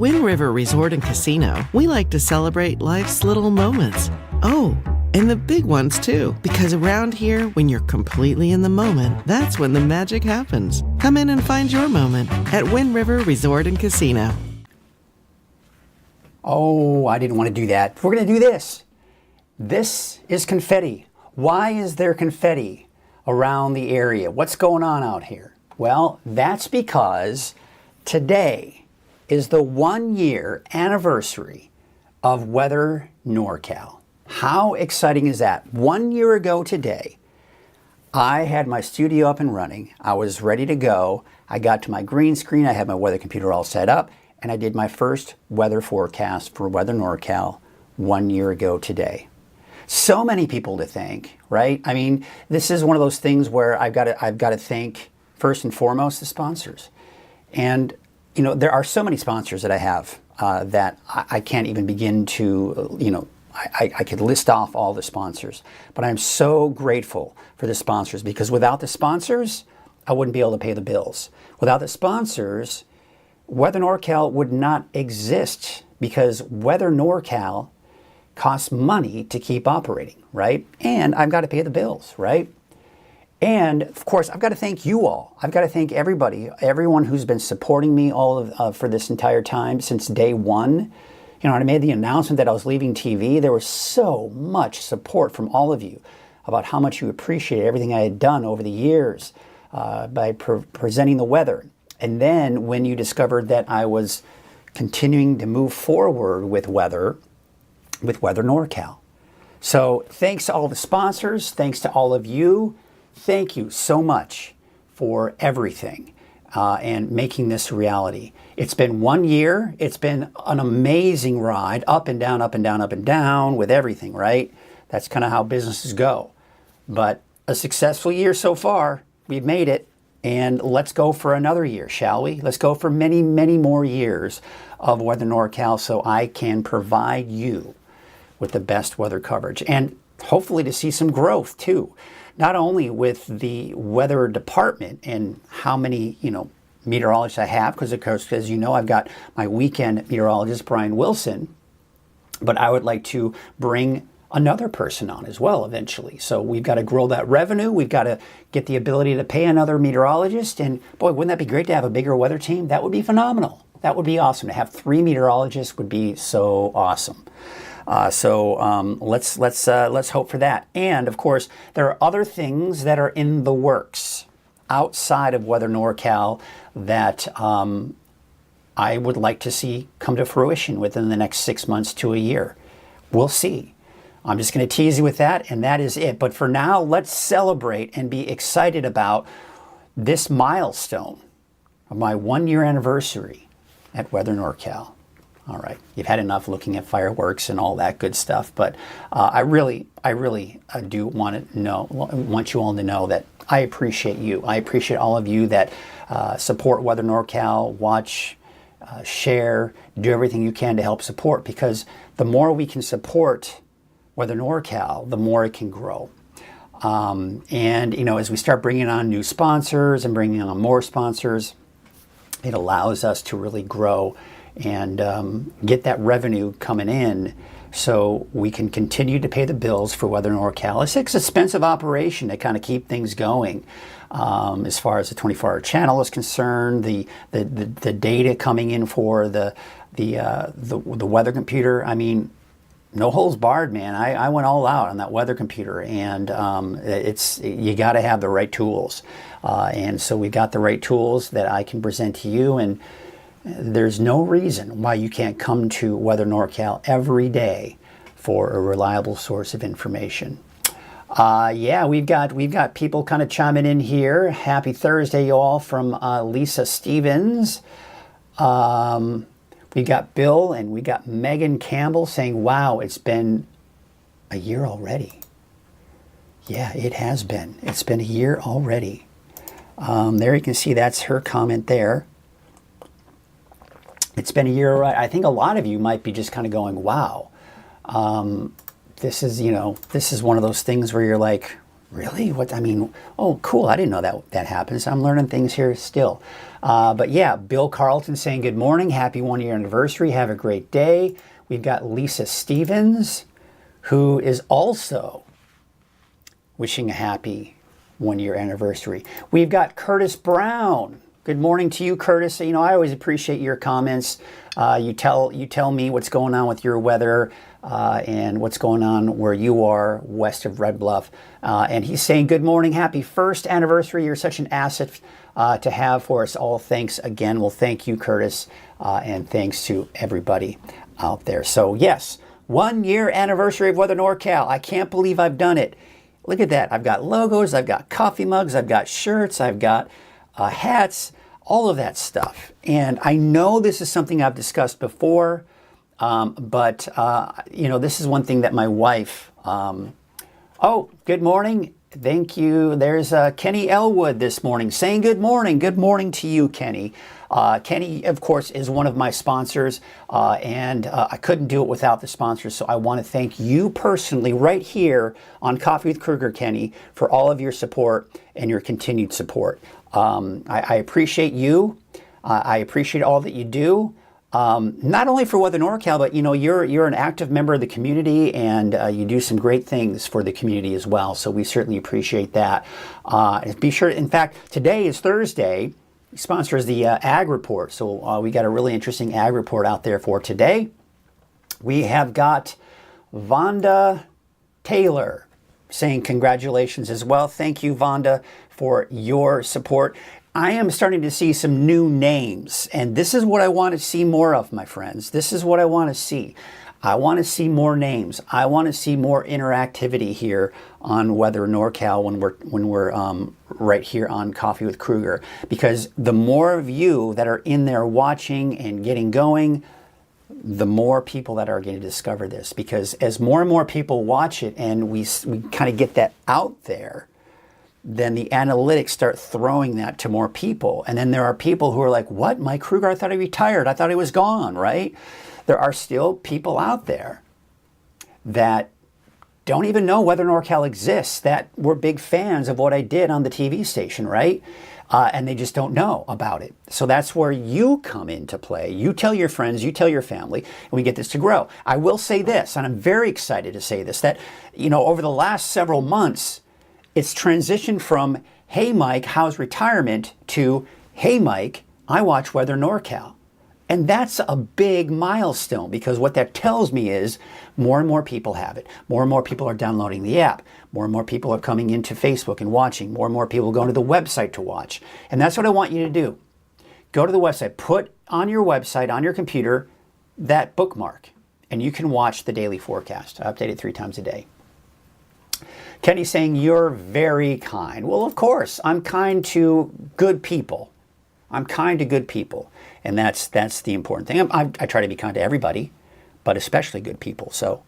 Wind River Resort and Casino, we like to celebrate life's little moments. Oh, and the big ones too, because around here, when you're completely in the moment, that's when the magic happens. Come in and find your moment at Wind River Resort and Casino. Oh, I didn't want to do that. We're going to do this. This is confetti. Why is there confetti around the area? What's going on out here? Well, that's because today is the 1-year anniversary of Weather NorCal. How exciting is that? 1 year ago today, I had my studio up and running. I was ready to go. I got to my green screen. I had my weather computer all set up, and I did my first weather forecast for Weather NorCal 1 year ago today. So many people to thank, right? I mean, this is one of those things where I've got to thank first and foremost the sponsors. And you know, there are so many sponsors that I have that I can't even begin to, I could list off all the sponsors. But I'm so grateful for the sponsors, because without the sponsors, I wouldn't be able to pay the bills. Without the sponsors, Weather NorCal would not exist, because Weather NorCal costs money to keep operating, right? And I've got to pay the bills, right? And of course, I've got to thank you all. I've got to thank everybody, everyone who's been supporting me for this entire time since day one. You know, when I made the announcement that I was leaving TV, there was so much support from all of you about how much you appreciate everything I had done over the years by presenting the weather. And then when you discovered that I was continuing to move forward with Weather NorCal. So thanks to all the sponsors, thanks to all of you. Thank you so much for everything and making this a reality. It's been 1 year. It's been an amazing ride, up and down, up and down, up and down with everything, right? That's kind of how businesses go. But a successful year so far. We've made it. And let's go for another year, shall we? Let's go for many, many more years of Weather NorCal so I can provide you with the best weather coverage, and hopefully to see some growth too. Not only with the weather department and how many, meteorologists I have, because of course, as you know, I've got my weekend meteorologist, Brian Wilson, but I would like to bring another person on as well eventually. So we've got to grow that revenue. We've got to get the ability to pay another meteorologist. And boy, wouldn't that be great to have a bigger weather team? That would be phenomenal. That would be awesome. To have 3 meteorologists would be so awesome. Let's hope for that. And of course, there are other things that are in the works outside of Weather NorCal that I would like to see come to fruition within the next 6 months to a year. We'll see. I'm just going to tease you with that, and that is it. But for now, let's celebrate and be excited about this milestone of my 1-year anniversary at Weather NorCal. All right, you've had enough looking at fireworks and all that good stuff, but I really do want you all to know that I appreciate you. I appreciate all of you that support Weather NorCal, watch, share, do everything you can to help support, because the more we can support Weather NorCal, the more it can grow. And as we start bringing on new sponsors and bringing on more sponsors, it allows us to really grow and get that revenue coming in so we can continue to pay the bills for Weather NorCal. It's an expensive operation to kind of keep things going. As far as the 24-hour channel is concerned, the data coming in for the weather computer, I mean, no holds barred, man. I went all out on that weather computer, and you got to have the right tools. And so we've got the right tools that I can present to you, and there's no reason why you can't come to Weather NorCal every day for a reliable source of information. We've got people kind of chiming in here. Happy Thursday, y'all, from Lisa Stevens. We got Bill and we got Megan Campbell saying, wow, it's been a year already. Yeah, it has been. It's been a year already. There you can see that's her comment there. It's been a year. I think a lot of you might be just kind of going, wow. This is one of those things where you're like, Really? What? I mean, oh, cool. I didn't know that happens. I'm learning things here still. But yeah, Bill Carlton saying good morning. Happy 1-year anniversary. Have a great day. We've got Lisa Stevens, who is also wishing a happy 1-year anniversary. We've got Curtis Brown. Good morning to you, Curtis. You know, I always appreciate your comments. You tell me what's going on with your weather and what's going on where you are west of Red Bluff. And he's saying, good morning, happy 1st anniversary. You're such an asset to have for us all. Thanks again. Well, thank you, Curtis, and thanks to everybody out there. So yes, 1-year anniversary of Weather NorCal. I can't believe I've done it. Look at that. I've got logos, I've got coffee mugs, I've got shirts, I've got hats, all of that stuff. And I know this is something I've discussed before, but you know, this is one thing that my wife, oh, good morning. Thank you. There's Kenny Elwood this morning saying good morning. Good morning to you, Kenny. Kenny, of course, is one of my sponsors, and I couldn't do it without the sponsors. So I want to thank you personally right here on Coffee with Kruger, Kenny, for all of your support and your continued support. I appreciate you. I appreciate all that you do. Not only for Weather NorCal, but you know, you're an active member of the community, and you do some great things for the community as well. So we certainly appreciate that. Be sure, in fact, today is Thursday. Sponsors the Ag Report. So we got a really interesting Ag Report out there for today. We have got Vonda Taylor saying congratulations as well. Thank you, Vonda, for your support. I am starting to see some new names, and this is what I want to see more of, my friends. This is what I want to see. I want to see more names. I want to see more interactivity here on Weather NorCal when we're right here on Coffee with Kruger, because the more of you that are in there watching and getting going, the more people that are going to discover this. Because as more and more people watch it and we kind of get that out there, then the analytics start throwing that to more people. And then there are people who are like, what? Mike Kruger, I thought he retired. I thought he was gone, right? There are still people out there that don't even know Weather NorCal exists, that were big fans of what I did on the TV station, right? And they just don't know about it. So that's where you come into play. You tell your friends, you tell your family, and we get this to grow. I will say this, and I'm very excited to say this, that, you know, over the last several months, it's transitioned from, hey, Mike, how's retirement, to, hey, Mike, I watch Weather NorCal. And that's a big milestone, because what that tells me is more and more people have it. More and more people are downloading the app. More and more people are coming into Facebook and watching. More and more people are going to the website to watch. And that's what I want you to do. Go to the website. Put on your website, on your computer, that bookmark, and you can watch the daily forecast. I update it 3 times a day. Kenny's saying, you're very kind. Well, of course, I'm kind to good people. I'm kind to good people. And that's the important thing. I try to be kind to everybody, but especially good people. So,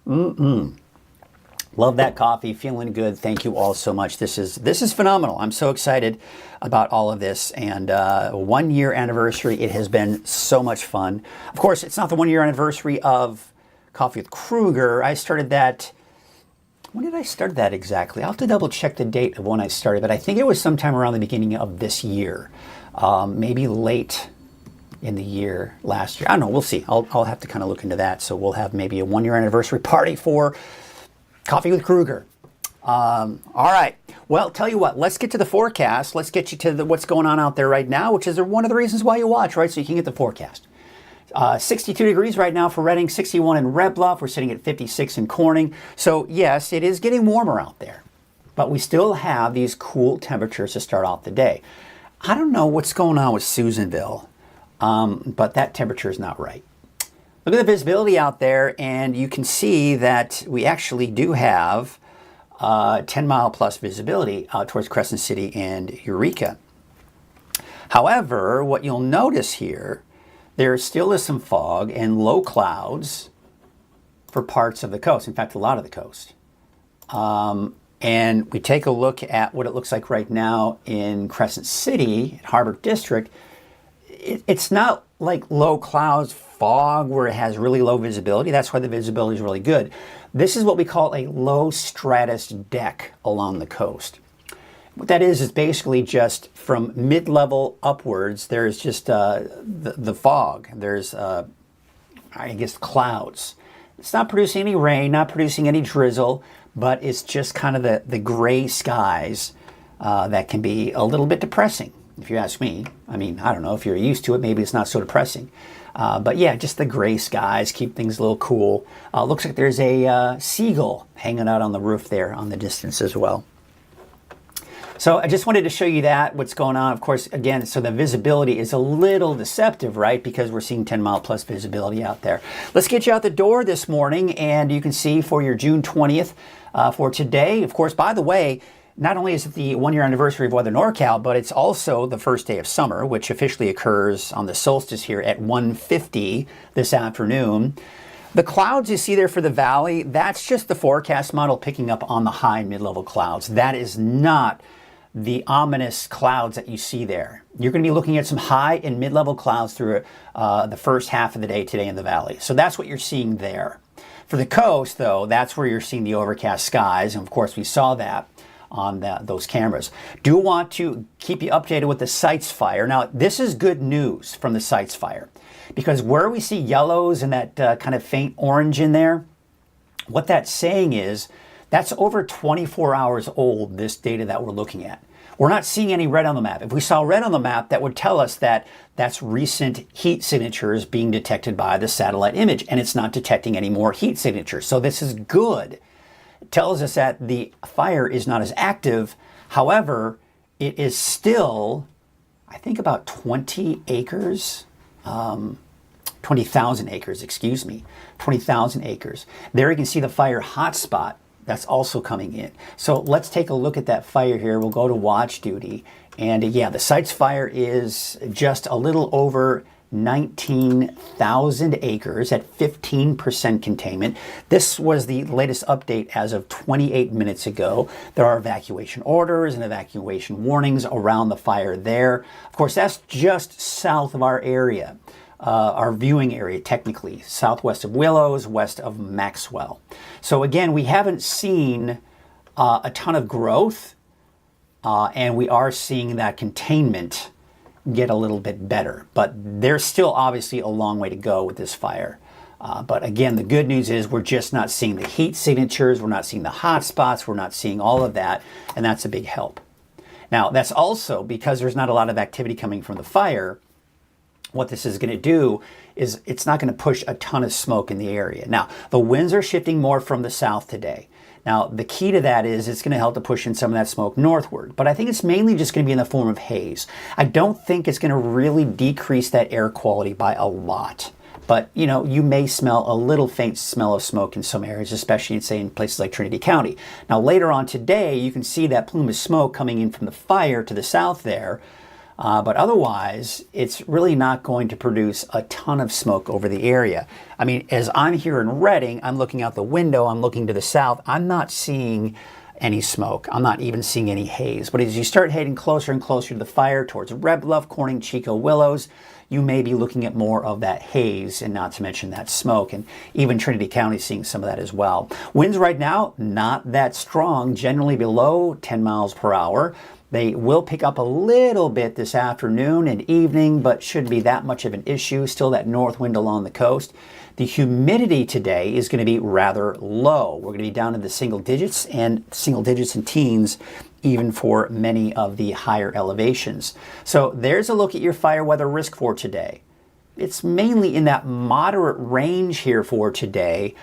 love that coffee. Feeling good. Thank you all so much. This is phenomenal. I'm so excited about all of this. And 1-year anniversary. It has been so much fun. Of course, it's not the 1-year anniversary of Coffee with Kruger. I started that. When did I start that exactly? I'll have to double check the date of when I started, but I think it was sometime around the beginning of this year. Maybe late in the year last year. I don't know. We'll see. I'll have to kind of look into that. So we'll have maybe a 1-year anniversary party for Coffee with Kruger. All right. Well, tell you what. Let's get to the forecast. Let's get you to what's going on out there right now, which is one of the reasons why you watch, right? So you can get the forecast. 62 degrees right now for Redding, 61 in Red Bluff. We're sitting at 56 in Corning. So yes, it is getting warmer out there, but we still have these cool temperatures to start off the day. I don't know what's going on with Susanville, but that temperature is not right. Look at the visibility out there, and you can see that we actually do have 10-mile plus visibility out towards Crescent City and Eureka. However, what you'll notice here, there still is some fog and low clouds for parts of the coast. In fact, a lot of the coast. And we take a look at what it looks like right now in Crescent City, Harbor District. It's not like low clouds, fog where it has really low visibility. That's why the visibility is really good. This is what we call a low stratus deck along the coast. What that is basically just from mid-level upwards, there's just the fog. There's, I guess, clouds. It's not producing any rain, not producing any drizzle, but it's just kind of the gray skies that can be a little bit depressing, if you ask me. I mean, I don't know, if you're used to it, maybe it's not so depressing. But yeah, just the gray skies keep things a little cool. Looks like there's a seagull hanging out on the roof there on the distance as well. So I just wanted to show you that, what's going on. Of course, again, so the visibility is a little deceptive, right? Because we're seeing 10-mile plus visibility out there. Let's get you out the door this morning, and you can see for your June 20th for today. Of course, by the way, not only is it the one-year anniversary of Weather NorCal, but it's also the first day of summer, which officially occurs on the solstice here at 1:50 this afternoon. The clouds you see there for the valley, that's just the forecast model picking up on the high and mid-level clouds. That is not the ominous clouds that you see there. You're going to be looking at some high and mid-level clouds through the first half of the day today in the valley. So that's what you're seeing there. For the coast, though, that's where you're seeing the overcast skies. And of course, we saw that on those cameras. Do want to keep you updated with the sites fire. Now, this is good news from the sites fire, because where we see yellows and that kind of faint orange in there, what that's saying is that's over 24 hours old, this data that we're looking at. We're not seeing any red on the map. If we saw red on the map, that would tell us that that's recent heat signatures being detected by the satellite image, and it's not detecting any more heat signatures. So this is good. It tells us that the fire is not as active. However, it is still, I think, about 20 acres, 20,000 acres, excuse me, 20,000 acres. There you can see the fire hotspot. That's also coming in. So let's take a look at that fire here. We'll go to watch duty. And yeah, the sites fire is just a little over 19,000 acres at 15% containment. This was the latest update as of 28 minutes ago. There are evacuation orders and evacuation warnings around the fire there. Of course, that's just south of our area. Our viewing area, technically, southwest of Willows, west of Maxwell. So again, we haven't seen a ton of growth, and we are seeing that containment get a little bit better. But there's still obviously a long way to go with this fire. But again, the good news is we're just not seeing the heat signatures, we're not seeing the hot spots, we're not seeing all of that, and that's a big help. Now, that's also because there's not a lot of activity coming from the fire. What this is going to do is it's not going to push a ton of smoke in the area. Now, the winds are shifting more from the south today. Now, the key to that is it's going to help to push in some of that smoke northward. But I think it's mainly just going to be in the form of haze. I don't think it's going to really decrease that air quality by a lot. But, you know, you may smell a little faint smell of smoke in some areas, especially, say, in places like Trinity County. Now, later on today, you can see that plume of smoke coming in from the fire to the south there. But otherwise, it's really not going to produce a ton of smoke over the area. I mean, as I'm here in Redding, I'm looking out the window, I'm looking to the south, I'm not seeing any smoke. I'm not even seeing any haze. But as you start heading closer and closer to the fire towards Red Bluff, Corning, Chico, Willows, you may be looking at more of that haze, and not to mention that smoke. And even Trinity County is seeing some of that as well. Winds right now, not that strong, generally below 10 miles per hour. They will pick up a little bit this afternoon and evening, but shouldn't be that much of an issue. Still that north wind along the coast. The humidity today is going to be rather low. We're going to be down in the single digits and teens, even for many of the higher elevations. So there's a look at your fire weather risk for today. It's mainly in that moderate range here for today.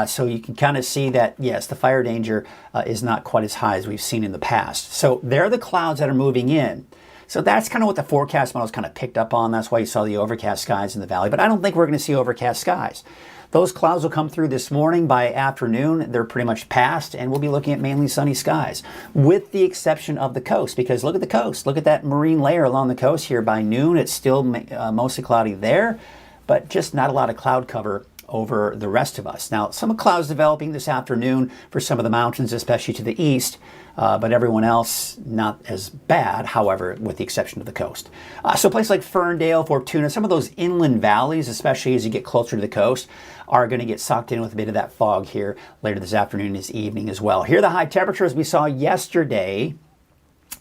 So you can kind of see that, yes, the fire danger is not quite as high as we've seen in the past. So there are the clouds that are moving in. So that's kind of what the forecast models kind of picked up on. That's why you saw the overcast skies in the valley. But I don't think we're going to see overcast skies. Those clouds will come through this morning. By afternoon, they're pretty much past, and we'll be looking at mainly sunny skies, with the exception of the coast. Because look at the coast. Look at that marine layer along the coast here. By noon, it's still mostly cloudy there, but just not a lot of cloud cover over the rest of us. Now, some clouds developing this afternoon for some of the mountains, especially to the east, but everyone else not as bad, however, with the exception of the coast. So places like Ferndale, Fortuna, some of those inland valleys, especially as you get closer to the coast, are going to get sucked in with a bit of that fog here later this afternoon, this evening as well. Here are the high temperatures we saw yesterday.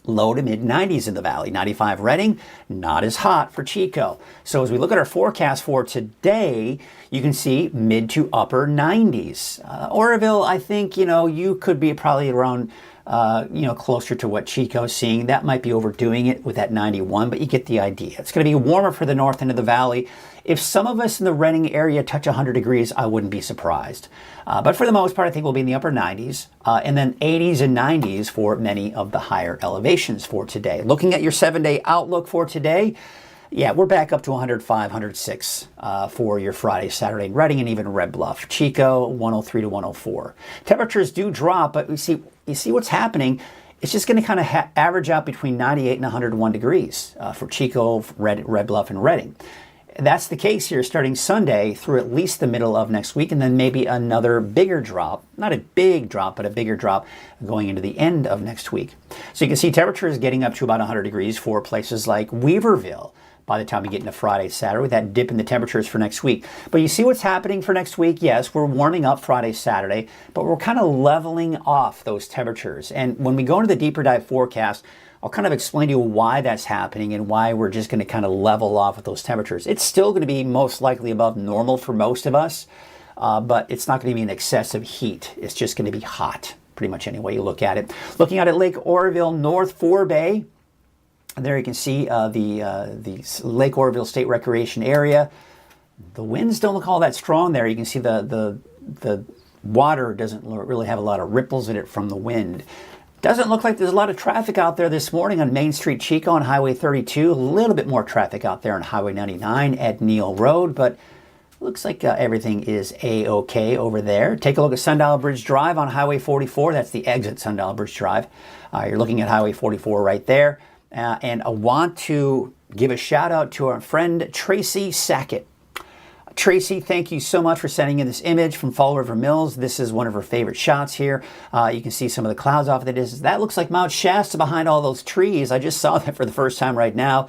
Low to mid 90s in the valley. 95 Redding, not as hot for Chico. So as we look at our forecast for today, you can see mid to upper 90s. Oroville, I think, you could be probably around, closer to what Chico's seeing. That might be overdoing it with that 91, but you get the idea. It's going to be warmer for the north end of the valley. If some of us in the Redding area touch 100 degrees, I wouldn't be surprised. But for the most part, I think we'll be in the upper 90s, and then 80s and 90s for many of the higher elevations for today. Looking at your 7-day outlook for today, yeah, we're back up to 105, 106 for your Friday, Saturday in Redding, and even Red Bluff. Chico, 103 to 104. Temperatures do drop, but you see what's happening. It's just going to kind of average out between 98 and 101 degrees for Chico, Red Bluff, and Redding. That's the case here starting Sunday through at least the middle of next week, and then maybe another bigger drop. Not a big drop, but a bigger drop going into the end of next week. So you can see temperatures getting up to about 100 degrees for places like Weaverville by the time we get into Friday, Saturday, with that dip in the temperatures for next week. But you see what's happening for next week? Yes, we're warming up Friday, Saturday, but we're kind of leveling off those temperatures. And when we go into the deeper dive forecast, I'll kind of explain to you why that's happening and why we're just going to kind of level off with those temperatures. It's still going to be most likely above normal for most of us, but it's not going to be an excessive heat. It's just going to be hot, pretty much any way you look at it. Looking out at Lake Oroville, North Forebay, there you can see the Lake Oroville State Recreation Area. The winds don't look all that strong there. You can see the water doesn't really have a lot of ripples in it from the wind. Doesn't look like there's a lot of traffic out there this morning on Main Street Chico on Highway 32. A little bit more traffic out there on Highway 99 at Neal Road, but looks like everything is A-OK over there. Take a look at Sundial Bridge Drive on Highway 44. That's the exit Sundial Bridge Drive. You're looking at Highway 44 right there. And I want to give a shout out to our friend Tracy Sackett. Tracy, thank you so much for sending in this image from Fall River Mills. This is one of her favorite shots here. You can see some of the clouds off of the distance. That looks like Mount Shasta behind all those trees. I just saw that for the first time right now.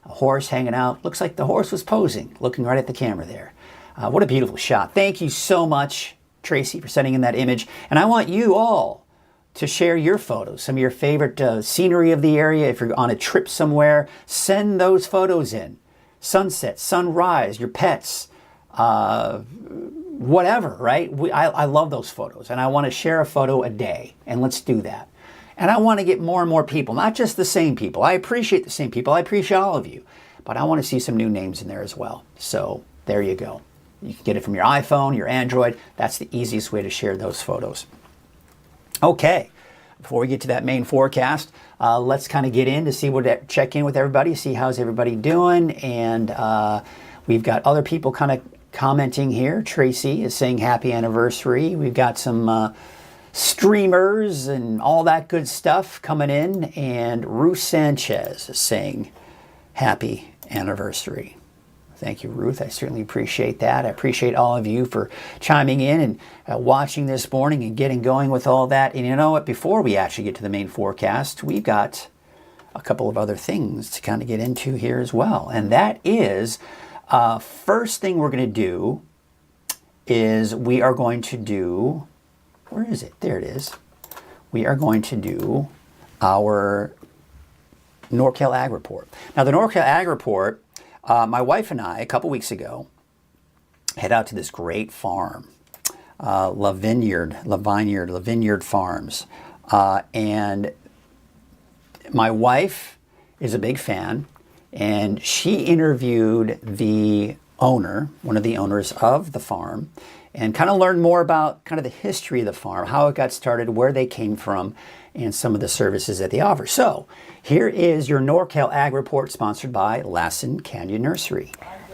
A horse hanging out. Looks like the horse was posing, looking right at the camera there. What a beautiful shot. Thank you so much, Tracy, for sending in that image. And I want you all to share your photos, some of your favorite scenery of the area. If you're on a trip somewhere, send those photos in. Sunset, sunrise, your pets, whatever, right? I love those photos, and I want to share a photo a day, and let's do that. And I want to get more and more people, not just the same people. I appreciate the same people. I appreciate all of you, but I want to see some new names in there as well. So there you go. You can get it from your iPhone, your Android. That's the easiest way to share those photos. Okay, before we get to that main forecast, let's kind of get in to see check in with everybody, see how's everybody doing, and we've got other people kind of commenting here. Tracy is saying happy anniversary. We've got some streamers and all that good stuff coming in, and Ruth Sanchez is saying happy anniversary. Thank you, Ruth. I certainly appreciate that. I appreciate all of you for chiming in and watching this morning and getting going with all that. And you know what? Before we actually get to the main forecast, we've got a couple of other things to kind of get into here as well. And that is, first thing we're going to do is we are going to do, where is it? There it is. We are going to do our NorCal Ag Report. Now, the NorCal Ag Report, my wife and I, a couple weeks ago, head out to this great farm, La Vineyard Farms. And my wife is a big fan, and she interviewed the owner, one of the owners of the farm, and kind of learned more about kind of the history of the farm, how it got started, where they came from, and some of the services that they offer. So here is your NorCal Ag Report, sponsored by Lassen Canyon Nursery.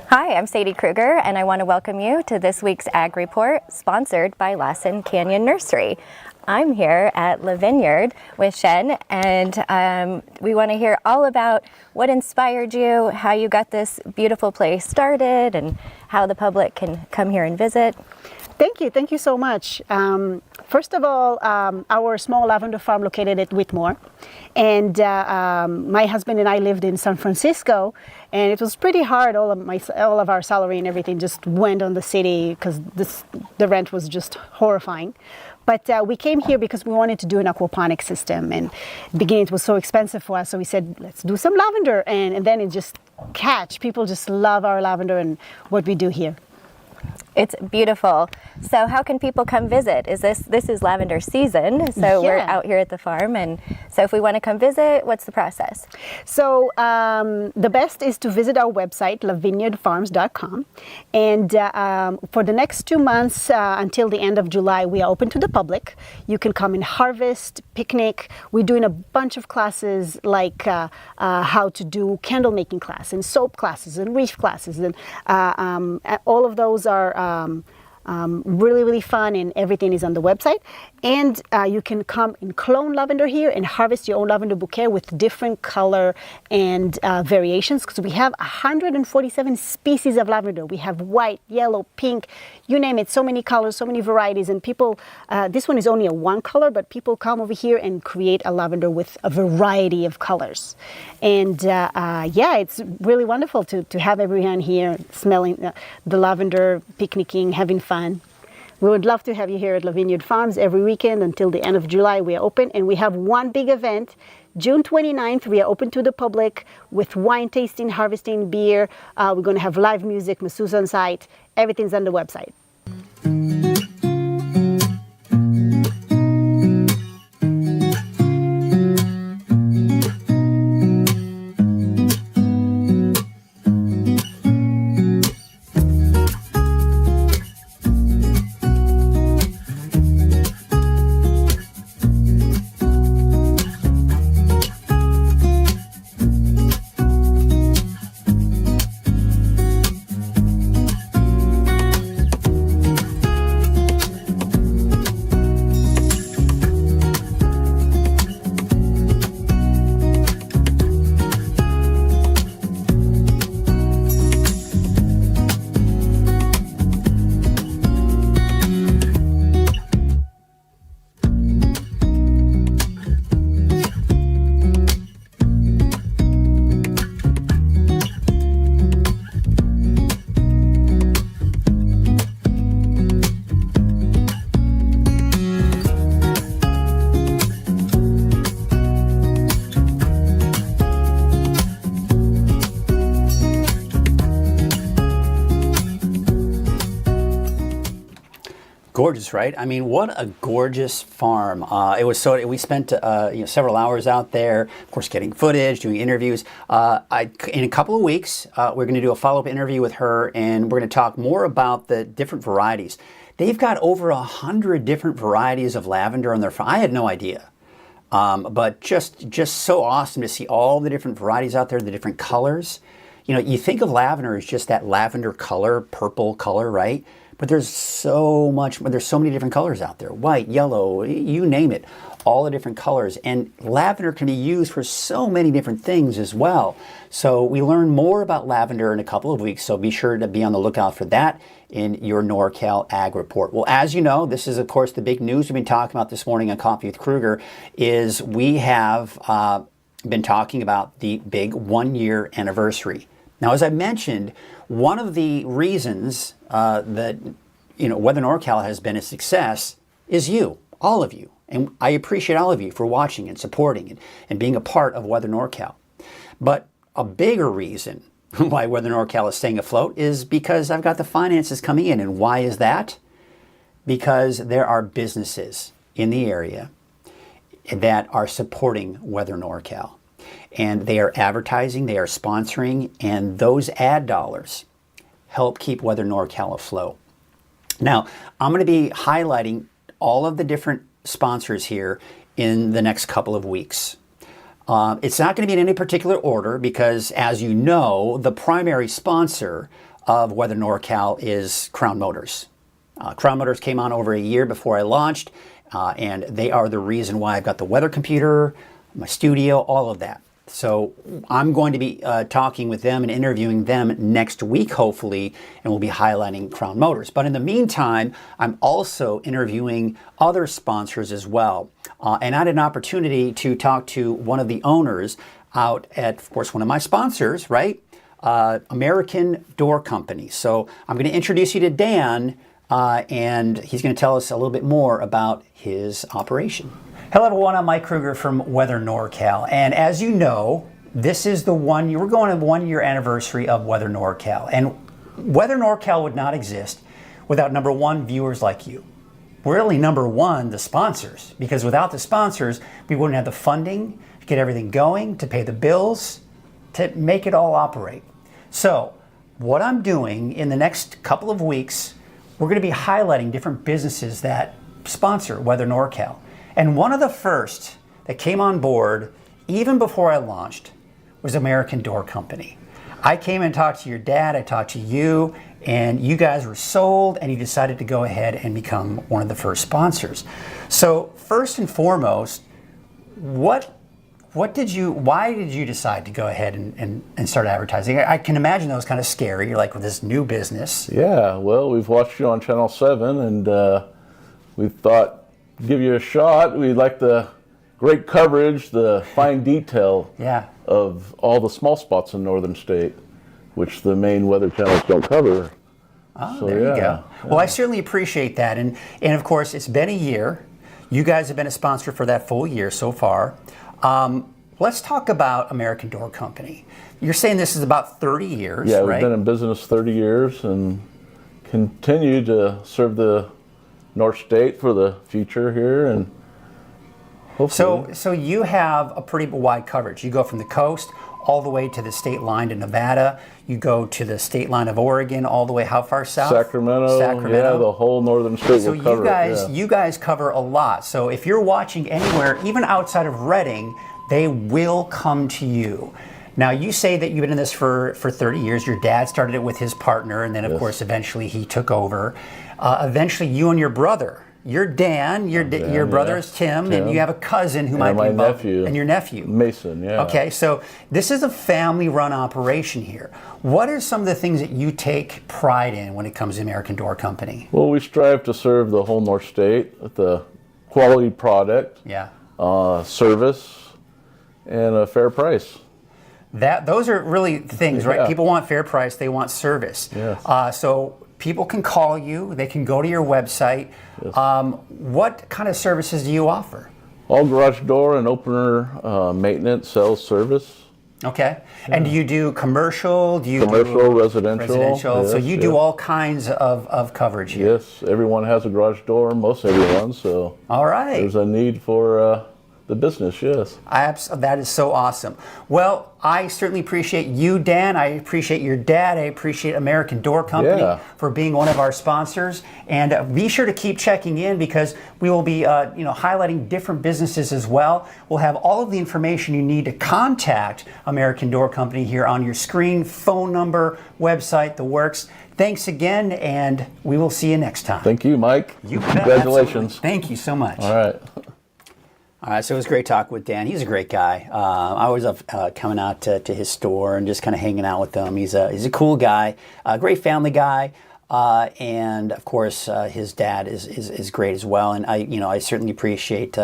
Hi, I'm Sadie Kruger, and I want to welcome you to this week's Ag Report, sponsored by Lassen Canyon Nursery. I'm here at La Vineyard with Shen, and we want to hear all about what inspired you, how you got this beautiful place started, and how the public can come here and visit. Thank you so much. First of all, our small lavender farm located at Whitmore, and my husband and I lived in San Francisco, and it was pretty hard. All of our salary and everything just went on the city because the rent was just horrifying. But we came here because we wanted to do an aquaponic system, and in the beginning it was so expensive for us, so we said, let's do some lavender, and then it just catch. People just love our lavender and what we do here. It's beautiful. So how can people come visit? This is lavender season, so we're out here at the farm, and so if we want to come visit, what's the process? So the best is to visit our website, lavineyardfarms.com, and for the next 2 months until the end of July, we are open to the public. You can come and harvest, picnic. We're doing a bunch of classes like how to do candle making class and soap classes and reef classes, and all of those are really, really fun, and everything is on the website. And you can come and clone lavender here and harvest your own lavender bouquet with different color and variations, because we have 147 species of lavender. We have white, yellow, pink, you name it, so many colors, so many varieties. And people, this one is only a one color, but people come over here and create a lavender with a variety of colors. And yeah, it's really wonderful to have everyone here smelling the lavender, picnicking, having fun. We would love to have you here at La Vineyard Farms every weekend until the end of July. We are open, and we have one big event. June 29th, we are open to the public with wine tasting, harvesting, beer. We're going to have live music, masseuse on site. Everything's on the website. Gorgeous, right? I mean, what a gorgeous farm. It was so. We spent several hours out there, of course, getting footage, doing interviews. In a couple of weeks, we're going to do a follow-up interview with her, and we're going to talk more about the different varieties. They've got over 100 different varieties of lavender on their farm. I had no idea, but just so awesome to see all the different varieties out there, the different colors. You know, you think of lavender as just that lavender color, purple color, right? But there's so much, there's so many different colors out there. White, yellow, you name it, all the different colors. And lavender can be used for so many different things as well. So we learn more about lavender in a couple of weeks, so be sure to be on the lookout for that in your NorCal Ag Report. Well, as you know, this is, of course, the big news we've been talking about this morning on Coffee with Kruger, is we have been talking about the big 1-year anniversary. Now, as I mentioned, one of the reasons that Weather NorCal has been a success is you, all of you. And I appreciate all of you for watching and supporting and being a part of Weather NorCal. But a bigger reason why Weather NorCal is staying afloat is because I've got the finances coming in. And why is that? Because there are businesses in the area that are supporting Weather NorCal. And they are advertising, they are sponsoring, and those ad dollars help keep Weather NorCal afloat. Now, I'm going to be highlighting all of the different sponsors here in the next couple of weeks. It's not going to be in any particular order because, as you know, the primary sponsor of Weather NorCal is Crown Motors. Crown Motors came on over a year before I launched, and they are the reason why I've got the weather computer, my studio, all of that. So I'm going to be talking with them and interviewing them next week, hopefully, and we'll be highlighting Crown Motors. But in the meantime, I'm also interviewing other sponsors as well. And I had an opportunity to talk to one of the owners out at, of course, one of my sponsors, right? American Door Company. So I'm going to introduce you to Dan, and he's going to tell us a little bit more about his operation. Hello everyone, I'm Mike Kruger from Weather NorCal, and as you know, this is we're going to the 1 year anniversary of Weather NorCal, and Weather NorCal would not exist without number one, viewers like you. Really number one, the sponsors, because without the sponsors, we wouldn't have the funding to get everything going, to pay the bills, to make it all operate. So what I'm doing in the next couple of weeks, we're going to be highlighting different businesses that sponsor Weather NorCal. And one of the first that came on board, even before I launched, was American Door Company. I came and talked to your dad, I talked to you, and you guys were sold, and you decided to go ahead and become one of the first sponsors. So first and foremost, why did you decide to go ahead and start advertising? I can imagine that was kind of scary. You're like, with this new business. Yeah, well, we've watched you on Channel 7, and we thought, give you a shot. We like the great coverage, the fine detail of all the small spots in northern state, which the main weather channels don't cover. Oh, so, there you go. Well, I certainly appreciate that. And of course, it's been a year. You guys have been a sponsor for that full year so far. Let's talk about American Door Company. You're saying this is about 30 years, right? Yeah, we've been in business 30 years and continue to serve the North State for the future here, and hopefully. So you have a pretty wide coverage. You go from the coast all the way to the state line to Nevada. You go to the state line of Oregon all the way how far south? Sacramento. Yeah, the whole northern state will cover it. You guys cover a lot. So if you're watching anywhere, even outside of Reading, they will come to you. Now, you say that you've been in this for 30 years. Your dad started it with his partner, and then, of course, eventually he took over. Eventually, you and your brother, you're Dan, your brother is Tim, and you have a cousin who might be involved. And your nephew. Mason, yeah. Okay, so this is a family-run operation here. What are some of the things that you take pride in when it comes to American Door Company? Well, we strive to serve the whole North State with a quality product, service, and a fair price. Those are really things, right? People want fair price, they want service. Yes. So people can call you, they can go to your website. Yes. What kind of services do you offer? All garage door and opener maintenance, sales, service. Okay. And do you do commercial? Commercial, residential. Yes, so you do all kinds of coverage here. Yes, everyone has a garage door, most everyone, so all right. There's a need for the business, yes. That is so awesome. Well, I certainly appreciate you, Dan. I appreciate your dad. I appreciate American Door Company for being one of our sponsors. And be sure to keep checking in, because we will be highlighting different businesses as well. We'll have all of the information you need to contact American Door Company here on your screen, phone number, website, the works. Thanks again, and we will see you next time. Thank you, Mike. Absolutely. Congratulations. Thank you so much. All right. All right, so it was great talking with Dan. He's a great guy. I always love coming out to his store and just kind of hanging out with him. He's a cool guy, a great family guy, and of course his dad is great as well. And I certainly appreciate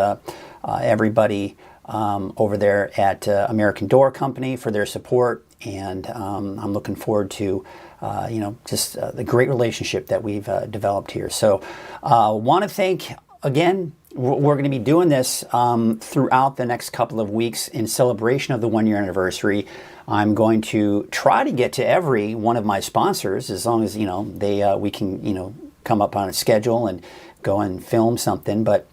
everybody over there at American Door Company for their support, and I'm looking forward to just the great relationship that we've developed here. So want to thank again. We're going to be doing this throughout the next couple of weeks in celebration of the 1 year anniversary. I'm going to try to get to every one of my sponsors, as long as we can come up on a schedule and go and film something. But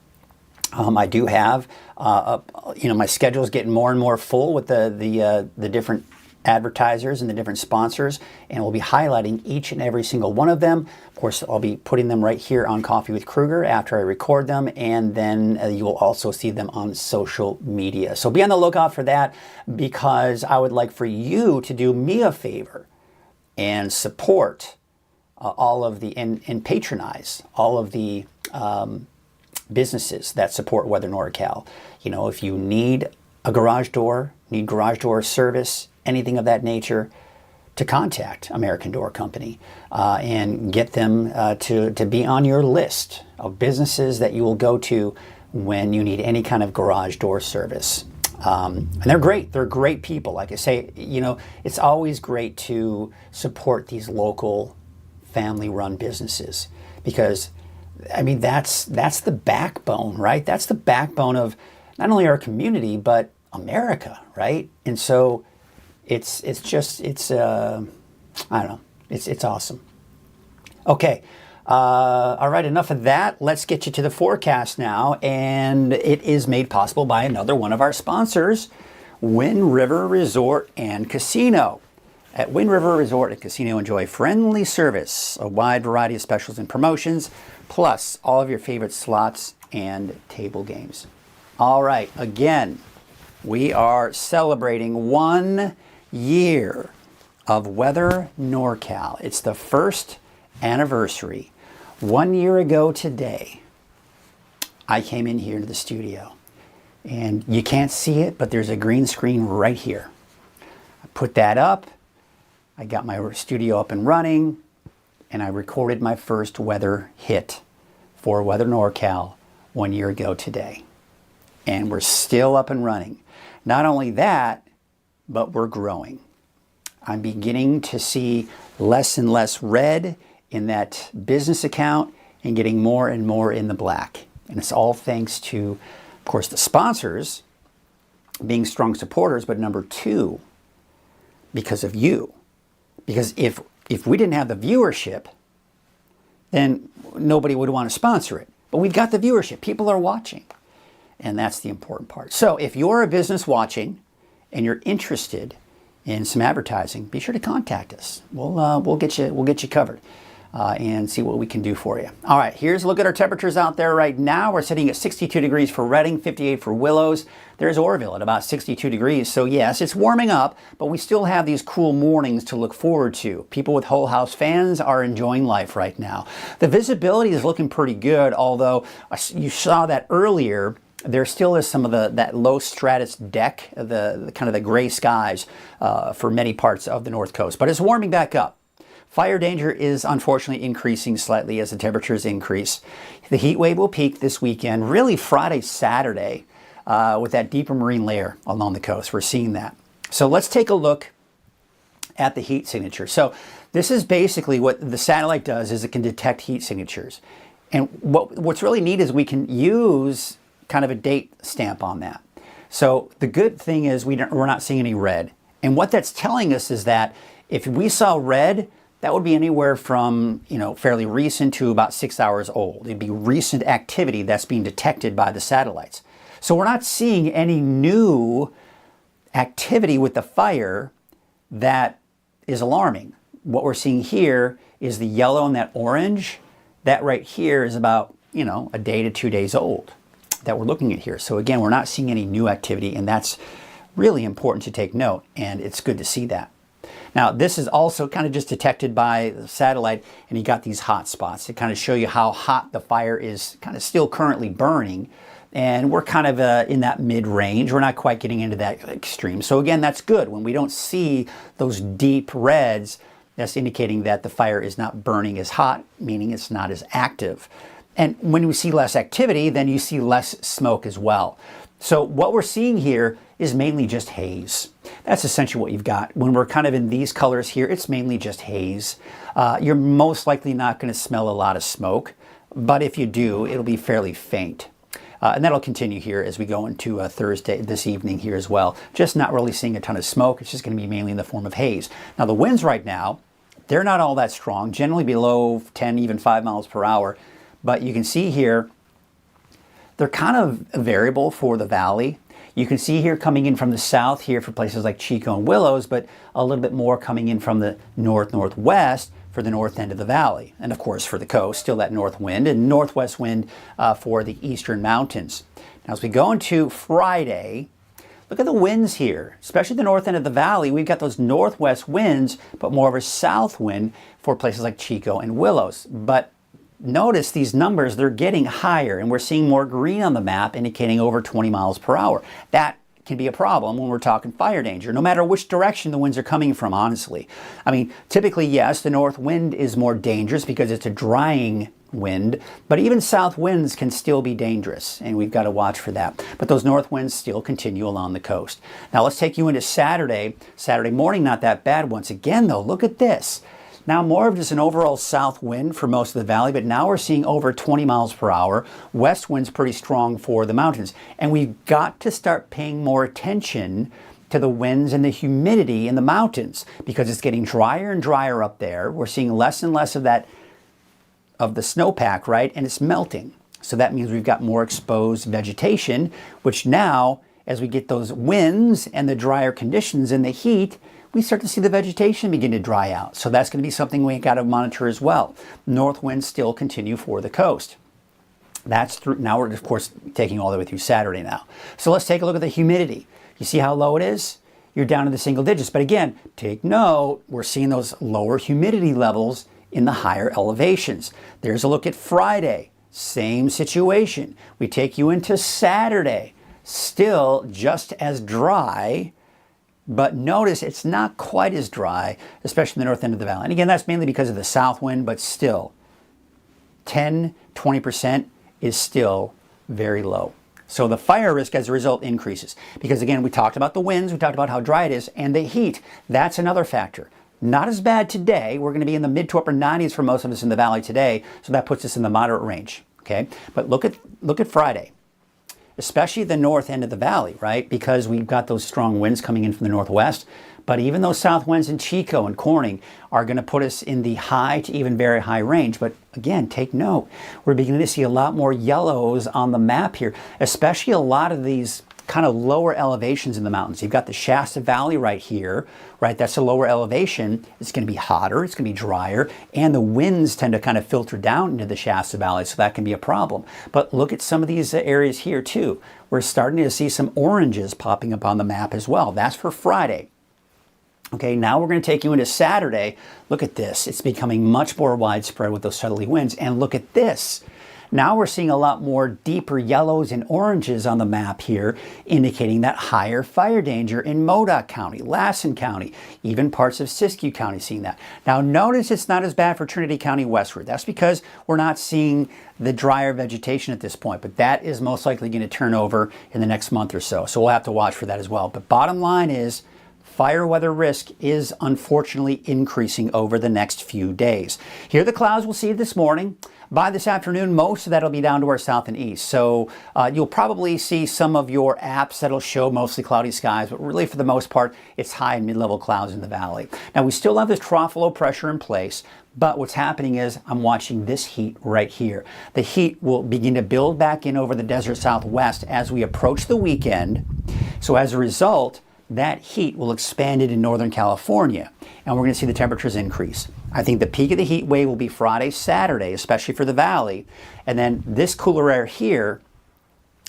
I do have my schedule is getting more and more full with the different advertisers and the different sponsors, and we'll be highlighting each and every single one of them. Of course, I'll be putting them right here on Coffee with Kruger after I record them, and then you will also see them on social media. So be on the lookout for that, because I would like for you to do me a favor and support all of the and patronize all of the businesses that support Weather NorCal. If you need a garage door, need garage door service, anything of that nature, to contact American Door Company and get them to be on your list of businesses that you will go to when you need any kind of garage door service. And they're great. They're great people. Like I say, you know, it's always great to support these local family-run businesses because, I mean, that's the backbone, right? That's the backbone of not only our community, but America, right? And so it's I don't know, it's awesome. Okay, all right, enough of that. Let's get you to the forecast now, and it is made possible by another one of our sponsors, Wind River Resort and Casino. At Wind River Resort and Casino, enjoy friendly service, a wide variety of specials and promotions, plus all of your favorite slots and table games. All right, again, we are celebrating 1 year of Weather NorCal. It's the first anniversary. 1 year ago today, I came in here to the studio, and you can't see it, but there's a green screen right here. I put that up. I got my studio up and running, and I recorded my first weather hit for Weather NorCal 1 year ago today. And we're still up and running. Not only that, but we're growing. I'm beginning to see less and less red in that business account and getting more and more in the black. And it's all thanks to, of course, the sponsors being strong supporters, but number two, because of you. Because if we didn't have the viewership, then nobody would want to sponsor it. But we've got the viewership. People are watching. And that's the important part. So if you're a business watching and you're interested in some advertising, be sure to contact us. We'll get you covered and see what we can do for you. All right, here's a look at our temperatures out there right now. We're sitting at 62 degrees for Redding, 58 for Willows. There's Orville at about 62 degrees. So yes, it's warming up, but we still have these cool mornings to look forward to. People with whole house fans are enjoying life right now. The visibility is looking pretty good, although you saw that earlier. There still is some of that low stratus deck, the kind of the gray skies for many parts of the North Coast. But it's warming back up. Fire danger is unfortunately increasing slightly as the temperatures increase. The heat wave will peak this weekend, really Friday, Saturday, with that deeper marine layer along the coast. We're seeing that. So let's take a look at the heat signature. So this is basically what the satellite does, is it can detect heat signatures. And what's really neat is we can use kind of a date stamp on that. So the good thing is we're not seeing any red. And what that's telling us is that if we saw red, that would be anywhere from, fairly recent to about 6 hours old. It'd be recent activity that's being detected by the satellites. So we're not seeing any new activity with the fire that is alarming. What we're seeing here is the yellow and that orange. That right here is about, a day to 2 days old that we're looking at here. So again, we're not seeing any new activity, and that's really important to take note, and it's good to see that. Now, this is also kind of just detected by the satellite, and you got these hot spots to kind of show you how hot the fire is kind of still currently burning. And we're kind of in that mid-range. We're not quite getting into that extreme. So again, that's good. When we don't see those deep reds, that's indicating that the fire is not burning as hot, meaning it's not as active. And when we see less activity, then you see less smoke as well. So what we're seeing here is mainly just haze. That's essentially what you've got. When we're kind of in these colors here, it's mainly just haze. You're most likely not going to smell a lot of smoke, but if you do, it'll be fairly faint. And that'll continue here as we go into Thursday, this evening here as well. Just not really seeing a ton of smoke. It's just going to be mainly in the form of haze. Now the winds right now, they're not all that strong, generally below 10, even 5 miles per hour. But you can see here, they're kind of variable for the valley. You can see here coming in from the south here for places like Chico and Willows, but a little bit more coming in from the northwest for the north end of the valley. And of course for the coast, still that north wind and northwest wind for the eastern mountains. Now as we go into Friday, look at the winds here, especially the north end of the valley. We've got those northwest winds, but more of a south wind for places like Chico and Willows. But notice these numbers, they're getting higher, and we're seeing more green on the map indicating over 20 miles per hour. That can be a problem when we're talking fire danger, no matter which direction the winds are coming from, honestly. I mean, typically, yes, the north wind is more dangerous because it's a drying wind, but even south winds can still be dangerous, and we've got to watch for that. But those north winds still continue along the coast. Now let's take you into Saturday. Saturday morning, not that bad once again, though. Look at this. Now more of just an overall south wind for most of the valley, but now we're seeing over 20 miles per hour. West wind's pretty strong for the mountains. And we've got to start paying more attention to the winds and the humidity in the mountains because it's getting drier and drier up there. We're seeing less and less of that, of the snowpack, right? And it's melting. So that means we've got more exposed vegetation, which now, as we get those winds and the drier conditions and the heat, we start to see the vegetation begin to dry out. So that's going to be something we got to monitor as well. North winds still continue for the coast. That's through, now we're of course taking all the way through Saturday now. So let's take a look at the humidity. You see how low it is? You're down in the single digits. But again, take note, we're seeing those lower humidity levels in the higher elevations. There's a look at Friday. Same situation. We take you into Saturday. Still just as dry, but notice it's not quite as dry, especially in the north end of the valley. And again, that's mainly because of the south wind, but still 10, 20% is still very low. So the fire risk as a result increases because again, we talked about the winds, we talked about how dry it is, and the heat. That's another factor. Not as bad today. We're going to be in the mid to upper 90s for most of us in the valley today, so that puts us in the moderate range. Okay, but look at Friday, especially the north end of the valley, right? Because we've got those strong winds coming in from the northwest. But even those south winds in Chico and Corning are going to put us in the high to even very high range. But again, take note, we're beginning to see a lot more yellows on the map here, especially a lot of these kind of lower elevations in the mountains. You've got the Shasta Valley right here, right? That's a lower elevation. It's going to be hotter, it's going to be drier, and the winds tend to kind of filter down into the Shasta Valley, so that can be a problem. But look at some of these areas here too. We're starting to see some oranges popping up on the map as well. That's for Friday. Okay, now we're going to take you into Saturday. Look at this. It's becoming much more widespread with those southerly winds. And look at this. Now we're seeing a lot more deeper yellows and oranges on the map here, indicating that higher fire danger in Modoc County, Lassen County, even parts of Siskiyou County seeing that. Now notice it's not as bad for Trinity County westward. That's because we're not seeing the drier vegetation at this point, but that is most likely going to turn over in the next month or so. So we'll have to watch for that as well. But bottom line is, fire weather risk is unfortunately increasing over the next few days. Here are the clouds we'll see this morning. By this afternoon, most of that will be down to our south and east. So you'll probably see some of your apps that'll show mostly cloudy skies, but really for the most part, it's high and mid-level clouds in the valley. Now we still have this trough low pressure in place, but what's happening is I'm watching this heat right here. The heat will begin to build back in over the desert southwest as we approach the weekend. So as a result, that heat will expand into Northern California, and we're going to see the temperatures increase. I think the peak of the heat wave will be Friday, Saturday, especially for the valley, and then this cooler air here,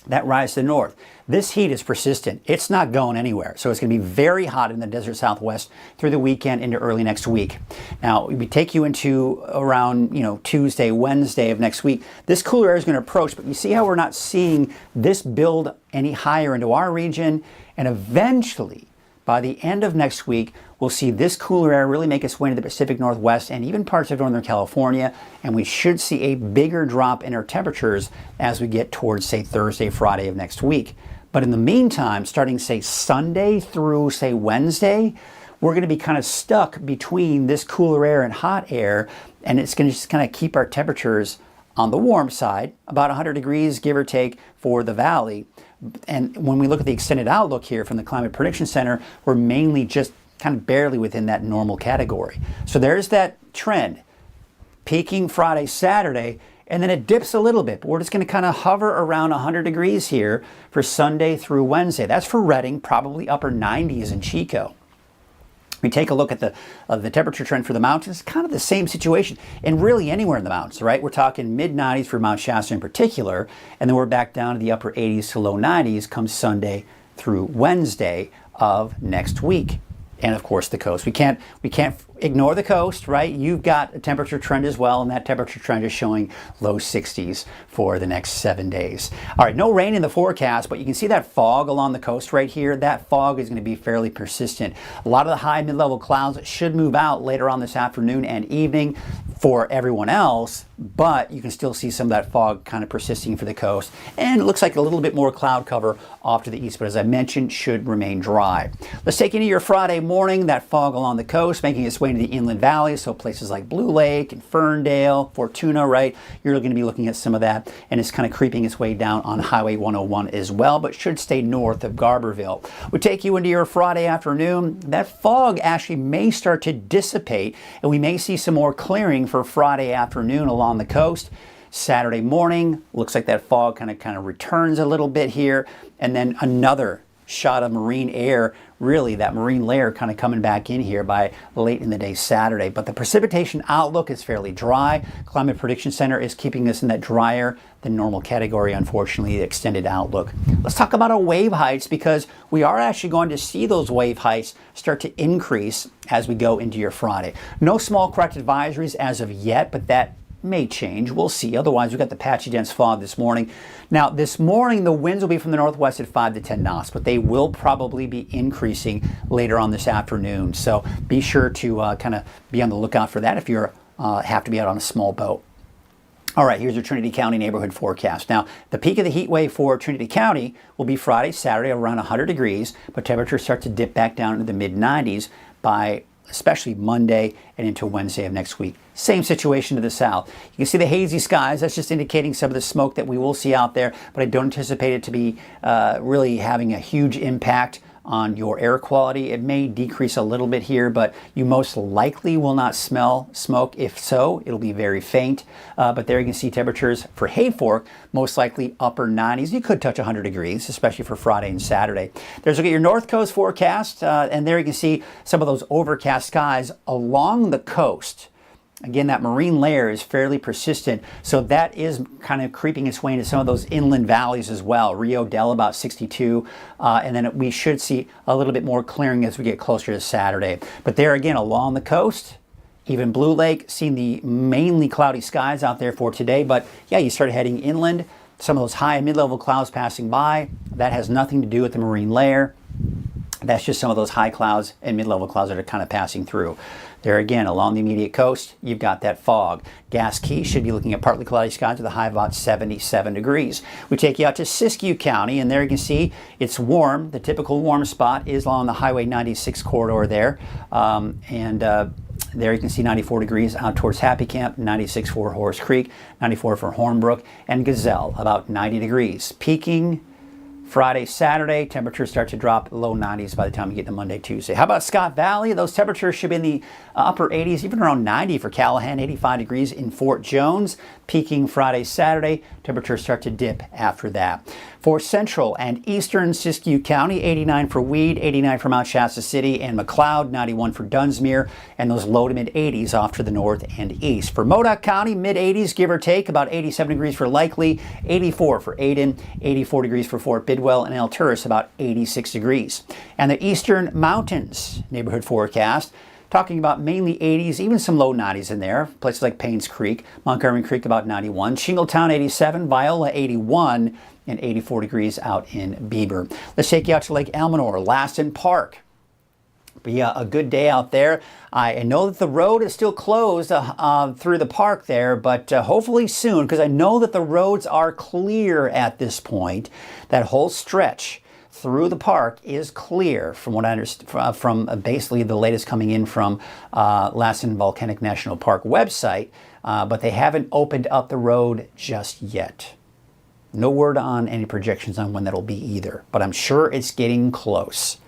that rise to the north. This heat is persistent. It's not going anywhere. So it's going to be very hot in the desert southwest through the weekend into early next week. Now, we take you into around, Tuesday, Wednesday of next week. This cooler air is going to approach, but you see how we're not seeing this build any higher into our region, and eventually, by the end of next week, we'll see this cooler air really make its way into the Pacific Northwest and even parts of Northern California, and we should see a bigger drop in our temperatures as we get towards, say, Thursday, Friday of next week. But in the meantime, starting, say, Sunday through, say, Wednesday, we're going to be kind of stuck between this cooler air and hot air, and it's going to just kind of keep our temperatures on the warm side, about 100 degrees, give or take, for the valley. And when we look at the extended outlook here from the Climate Prediction Center, we're mainly just kind of barely within that normal category. So there's that trend, peaking Friday, Saturday, and then it dips a little bit. But we're just going to kind of hover around 100 degrees here for Sunday through Wednesday. That's for Redding, probably upper 90s in Chico. We take a look at the temperature trend for the mountains, kind of the same situation, and really anywhere in the mountains, right? We're talking mid-90s for Mount Shasta in particular, and then we're back down to the upper 80s to low 90s come Sunday through Wednesday of next week. and of course the coast. We can't ignore the coast, right? You've got a temperature trend as well, and that temperature trend is showing low 60s for the next 7 days. All right, no rain in the forecast, but you can see that fog along the coast right here. That fog is going to be fairly persistent. A lot of the high mid-level clouds should move out later on this afternoon and evening for everyone else, but you can still see some of that fog kind of persisting for the coast, and it looks like a little bit more cloud cover off to the east, but as I mentioned, should remain dry. Let's take into your Friday morning. That fog along the coast making its way into the inland valleys, so places like Blue Lake and Ferndale, Fortuna, right? You're going to be looking at some of that, and it's kind of creeping its way down on Highway 101 as well, but should stay north of Garberville. We take you into your Friday afternoon. That fog actually may start to dissipate, and we may see some more clearing for Friday afternoon along the coast. Saturday morning, looks like that fog kind of returns a little bit here, and then another shot of marine air, really that marine layer kind of coming back in here by late in the day Saturday. But the precipitation outlook is fairly dry. Climate Prediction Center is keeping us in that drier than normal category, unfortunately, the extended outlook. Let's talk about our wave heights, because we are actually going to see those wave heights start to increase as we go into your Friday. No small correct advisories as of yet, but that may change. We'll see. Otherwise, we've got the patchy dense fog this morning. Now, this morning, the winds will be from the northwest at 5 to 10 knots, but they will probably be increasing later on this afternoon. So be sure to kind of be on the lookout for that if you have to be out on a small boat. All right, here's your Trinity County neighborhood forecast. Now, the peak of the heat wave for Trinity County will be Friday, Saturday, around 100 degrees, but temperatures start to dip back down into the mid-90s by especially Monday and into Wednesday of next week. Same situation to the south. You can see the hazy skies. That's just indicating some of the smoke that we will see out there, but I don't anticipate it to be really having a huge impact on your air quality. It may decrease a little bit here, but you most likely will not smell smoke. If so, it'll be very faint. But there you can see temperatures for Hayfork, most likely upper 90s. You could touch 100 degrees, especially for Friday and Saturday. There's a look at your North Coast forecast, and there you can see some of those overcast skies along the coast. Again, that marine layer is fairly persistent, so that is kind of creeping its way into some of those inland valleys as well. Rio Dell about 62, and then we should see a little bit more clearing as we get closer to Saturday. But there again, along the coast, even Blue Lake, seeing the mainly cloudy skies out there for today. But yeah, you start heading inland, some of those high and mid-level clouds passing by. That has nothing to do with the marine layer. That's just some of those high clouds and mid-level clouds that are kind of passing through. There again, along the immediate coast, you've got that fog. Gas Key should be looking at partly cloudy skies with a high of about 77 degrees. We take you out to Siskiyou County, and there you can see it's warm. The typical warm spot is along the Highway 96 corridor there. There you can see 94 degrees out towards Happy Camp, 96 for Horse Creek, 94 for Hornbrook, and Gazelle, about 90 degrees. Peaking Friday, Saturday, temperatures start to drop low 90s by the time you get to Monday, Tuesday. How about Scott Valley? Those temperatures should be in the upper 80s, even around 90 for Callahan, 85 degrees in Fort Jones. Peaking Friday, Saturday, temperatures start to dip after that. For central and eastern Siskiyou County, 89 for Weed, 89 for Mount Shasta City and McLeod, 91 for Dunsmuir, and those low to mid 80s off to the north and east. For Modoc County, mid 80s, give or take, about 87 degrees for Likely, 84 for Aden, 84 degrees for Fort Bidwell, and Alturas, about 86 degrees. And the Eastern Mountains neighborhood forecast, talking about mainly 80s, even some low 90s in there. Places like Paynes Creek, Montgomery Creek about 91, Shingletown 87, Viola 81, and 84 degrees out in Bieber. Let's take you out to Lake Elminor, Lassen Park. Be a good day out there. I know that the road is still closed through the park there, but hopefully soon, because I know that the roads are clear at this point. That whole stretch through the park is clear, from what I understand, from basically the latest coming in from Lassen Volcanic National Park website, but they haven't opened up the road just yet. No word on any projections on when that'll be either, but I'm sure it's getting close.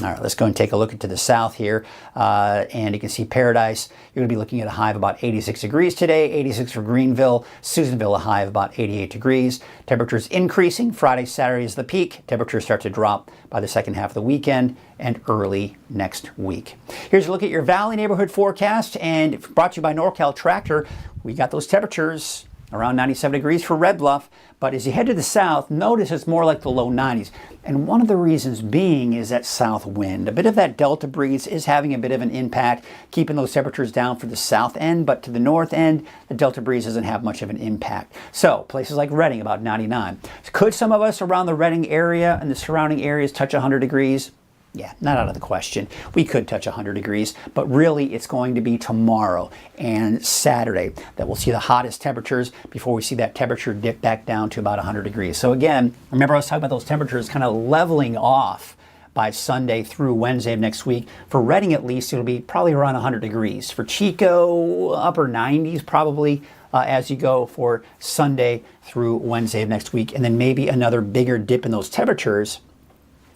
All right, let's go and take a look to the south here, and you can see Paradise. You're going to be looking at a high of about 86 degrees today, 86 for Greenville, Susanville a high of about 88 degrees. Temperatures increasing. Friday, Saturday is the peak. Temperatures start to drop by the second half of the weekend and early next week. Here's a look at your Valley neighborhood forecast, and brought to you by NorCal Tractor. We got those temperatures around 97 degrees for Red Bluff. But as you head to the south, notice it's more like the low 90s. And one of the reasons being is that south wind. A bit of that delta breeze is having a bit of an impact, keeping those temperatures down for the south end, but to the north end, the delta breeze doesn't have much of an impact. So places like Redding, about 99. Could some of us around the Redding area and the surrounding areas touch 100 degrees? Yeah, not out of the question. We could touch 100 degrees, but really it's going to be tomorrow and Saturday that we'll see the hottest temperatures before we see that temperature dip back down to about 100 degrees. So again, remember I was talking about those temperatures kind of leveling off by Sunday through Wednesday of next week. For Redding at least, it'll be probably around 100 degrees. For Chico, upper 90s probably as you go for Sunday through Wednesday of next week. And then maybe another bigger dip in those temperatures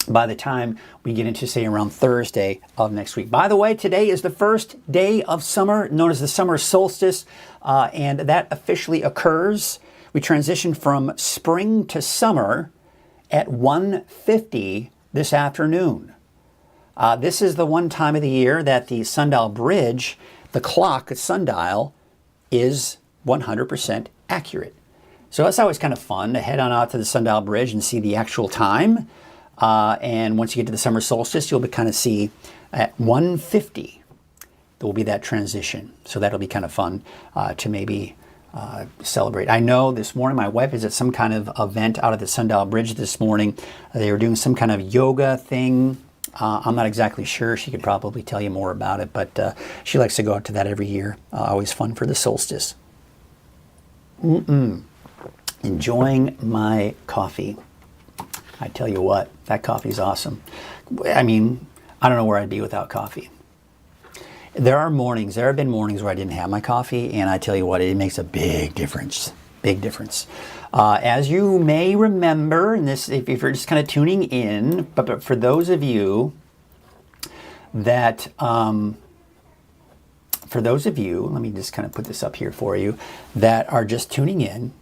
by the time we get into, say, around Thursday of next week. By the way, today is the first day of summer, known as the summer solstice, and that officially occurs. We transition from spring to summer at 1:50 this afternoon. This is the one time of the year that the sundial bridge, the clock at sundial, is 100% accurate. So that's always kind of fun to head on out to the sundial bridge and see the actual time. And once you get to the summer solstice, you'll kind of see at 1:50, there will be that transition. So that'll be kind of fun to maybe celebrate. I know this morning my wife is at some kind of event out at the sundial bridge this morning. They were doing some kind of yoga thing. I'm not exactly sure. She could probably tell you more about it, but she likes to go out to that every year. Always fun for the solstice. Enjoying my coffee. I tell you what, that coffee's awesome. I mean, I don't know where I'd be without coffee. There have been mornings where I didn't have my coffee, and I tell you what, it makes a big difference. Big difference. As you may remember, and this, if you're just kind of tuning in, but for those of you that, let me just kind of put this up here for you, that are just tuning in,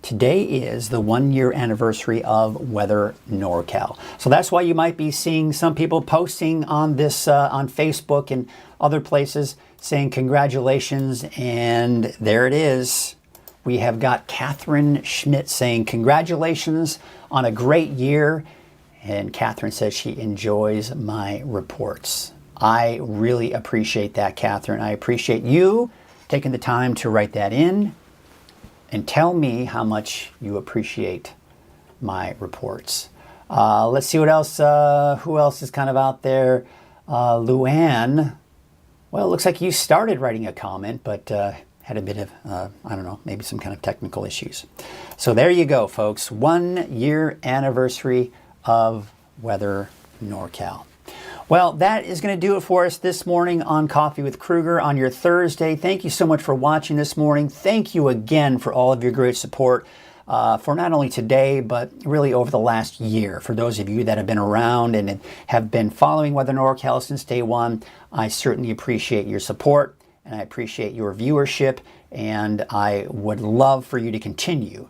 today is the 1-year anniversary of Weather NorCal. So that's why you might be seeing some people posting on this, on Facebook and other places saying congratulations. And there it is. We have got Catherine Schmidt saying congratulations on a great year. And Catherine says she enjoys my reports. I really appreciate that, Catherine. I appreciate you taking the time to write that in. And tell me how much you appreciate my reports. Let's see what else, who else is kind of out there? Luann, well, it looks like you started writing a comment, but had a bit of, I don't know, maybe some kind of technical issues. So there you go, folks. 1-year anniversary of Weather NorCal. Well, that is going to do it for us this morning on Coffee with Kruger on your Thursday. Thank you so much for watching this morning. Thank you again for all of your great support for not only today, but really over the last year. For those of you that have been around and have been following Weather NorCal since day one, I certainly appreciate your support and I appreciate your viewership, and I would love for you to continue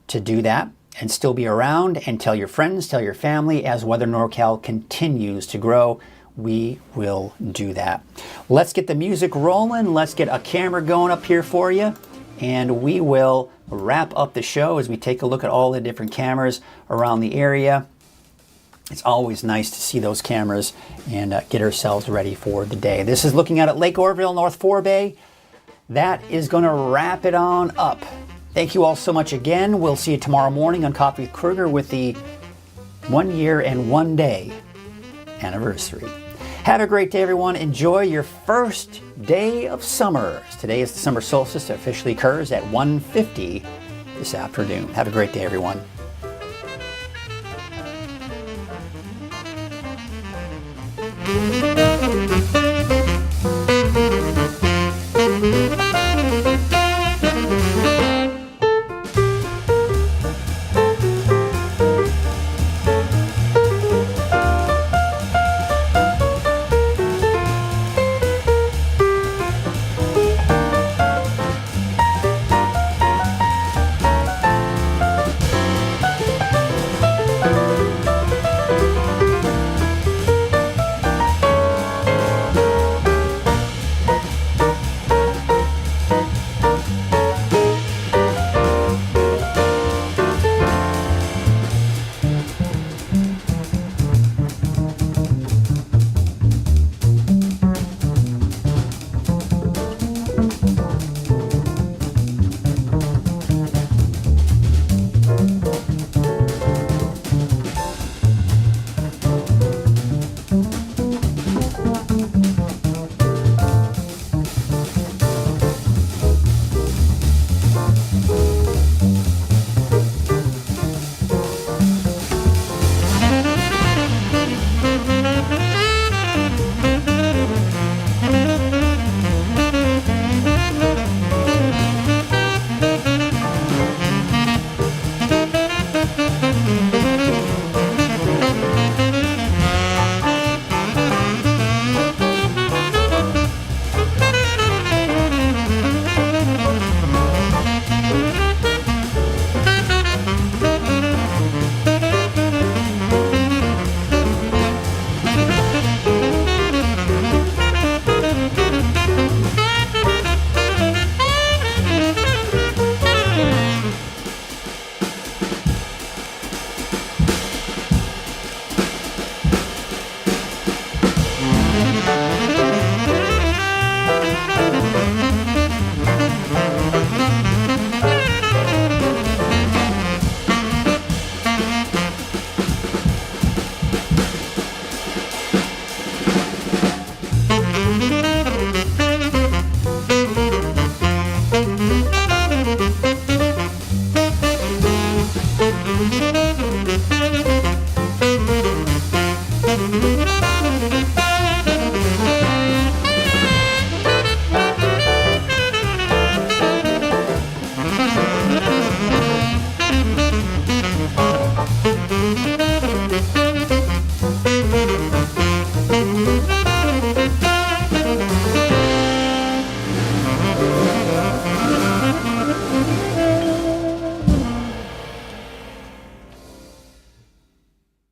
to do that and still be around, and tell your friends, tell your family. As Weather NorCal continues to grow, we will do that. Let's get the music rolling. Let's get a camera going up here for you, and we will wrap up the show as we take a look at all the different cameras around the area. It's always nice to see those cameras and get ourselves ready for the day. This is looking out at Lake Oroville, North Forebay. That is going to wrap it on up. Thank you all so much again. We'll see you tomorrow morning on Coffee with Kruger with the 1 year and 1 day anniversary. Have a great day, everyone. Enjoy your first day of summer. Today is the summer solstice that officially occurs at 1:50 this afternoon. Have a great day, everyone.